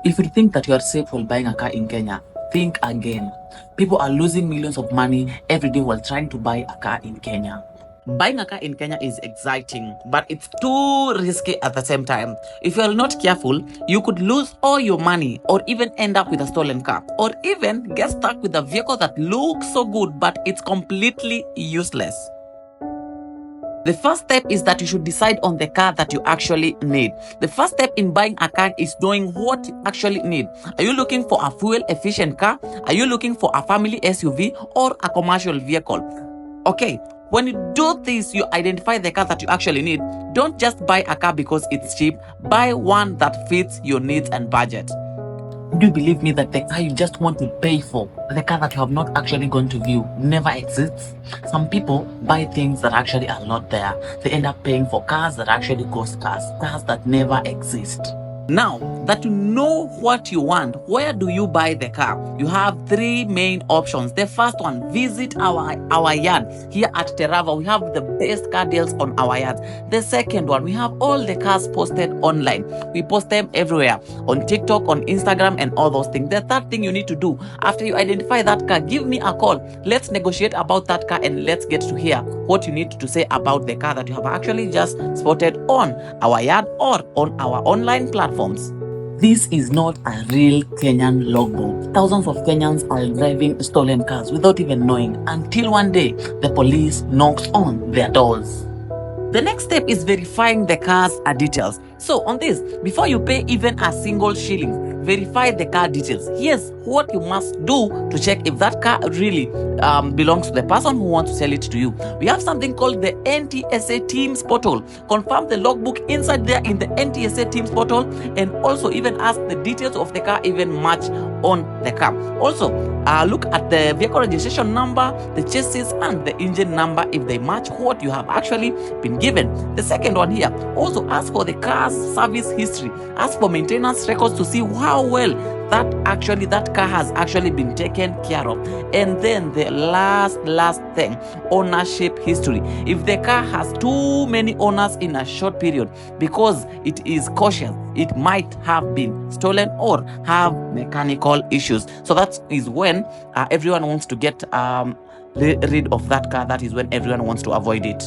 If you think that you are safe while buying a car in Kenya, think again. People are losing millions of money every day while trying to buy a car in Kenya. Buying a car in Kenya is exciting, but it's too risky at the same time. If you're not careful, you could lose all your money or even end up with a stolen car or even get stuck with a vehicle that looks so good but it's completely useless. The first step is that you should decide on the car that you actually need. The first step in buying a car is knowing what you actually need. Are you looking for a fuel-efficient car? Are you looking for a family SUV or a commercial vehicle? Okay, when you do this, you identify the car that you actually need. Don't just buy a car because it's cheap. Buy one that fits your needs and budget. Do you believe me that the car you just want to pay for, the car that you have not actually gone to view, never exists? Some people buy things that actually are not there. They end up paying for cars that actually ghost cars that never exist. Now that you know what you want, where do you buy the car? You have three main options. The first one, visit our yard. Here at Terava, we have the best car deals on our yard. The second one, we have all the cars posted online. We post them everywhere, on TikTok, on Instagram, and all those things. The third thing you need to do, after you identify that car, give me a call. Let's negotiate about that car and let's get to hear what you need to say about the car that you have actually just spotted on our yard or on our online platforms. This is not a real Kenyan logbook. Thousands of Kenyans are driving stolen cars without even knowing until one day the police knocks on their doors. The next step is verifying the car's details. So on this, before you pay even a single shilling, verify the car details. Here's what you must do to check if that car really belongs to the person who wants to sell it to you. We have something called the NTSA Teams portal. Confirm the logbook inside there in the NTSA Teams portal, and also even ask the details of the car even match on the car. Also, look at the vehicle registration number, the chassis, and the engine number if they match what you have actually been given. The second one here, also ask for the car's service history. Ask for maintenance records to see how well that car has actually been taken care of. And then the last thing, ownership history. If the car has too many owners in a short period, because it is cautious, it might have been stolen or have mechanical issues. So that is when everyone wants to get rid of that car. That is when everyone wants to avoid it.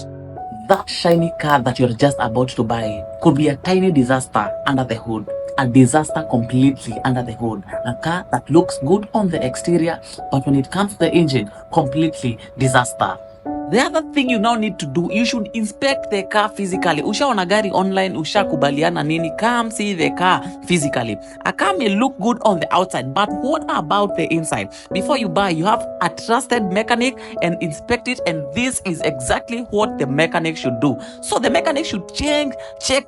That shiny car that you're just about to buy could be a tiny disaster under the hood. A disaster completely under the hood. A car that looks good on the exterior, but when it comes to the engine, completely disaster. The other thing you now need to do, you should inspect the car physically. Ushaona gari online, ushakubaliana nini, come see the car physically. A car may look good on the outside, but what about the inside? Before you buy, you have a trusted mechanic and inspect it, and this is exactly what the mechanic should do. So the mechanic should check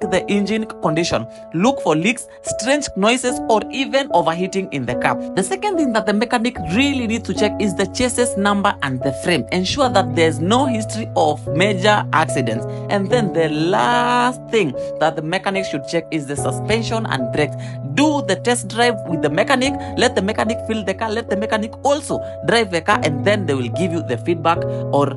the engine condition, look for leaks, strange noises, or even overheating in the car. The second thing that the mechanic really needs to check is the chassis number and the frame. Ensure that there's no history of major accidents. And then the last thing that the mechanic should check is the suspension and brakes. Do the test drive with the mechanic. Let the mechanic feel the car. Let the mechanic also drive the car, and then they will give you the feedback, or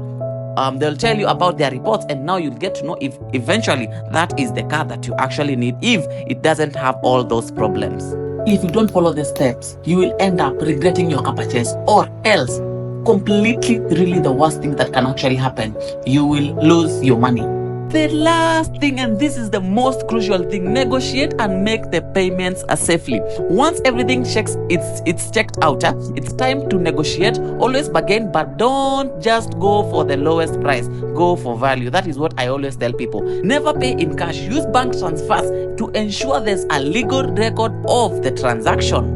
they'll tell you about their reports, and now you'll get to know if eventually that is the car that you actually need, if it doesn't have all those problems. If you don't follow the steps, you will end up regretting your car purchase, or else completely, really the worst thing that can actually happen, you will lose your money. The last thing, and this is the most crucial thing, negotiate and make the payments safely. Once everything it's checked out, it's time to negotiate. Always bargain, but don't just go for the lowest price. Go for value. That is what I always tell people. Never pay in cash. Use bank transfers to ensure there's a legal record of the transaction.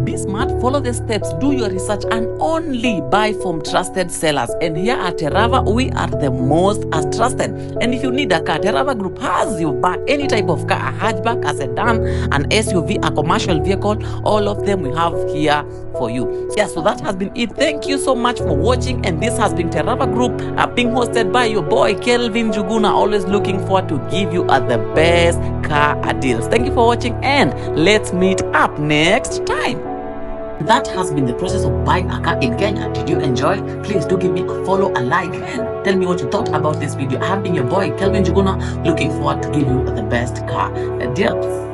Be smart, follow the steps, do your research, and only buy from trusted sellers. And here at Terava, we are the most trusted. And if you need a car, Terava Group has your back. Any type of car, a hatchback, a sedan, an SUV, a commercial vehicle, all of them we have here for you. Yeah, so that has been it. Thank you so much for watching. And this has been Terava Group, being hosted by your boy Kelvin Njuguna. Always looking forward to give you the best car deals. Thank you for watching, and let's meet up next time. That has been the process of buying a car in Kenya. Did you enjoy? Please do give me a follow, a like, and tell me what you thought about this video. I have been your boy Kelvin Njuguna, looking forward to give you the best car deals.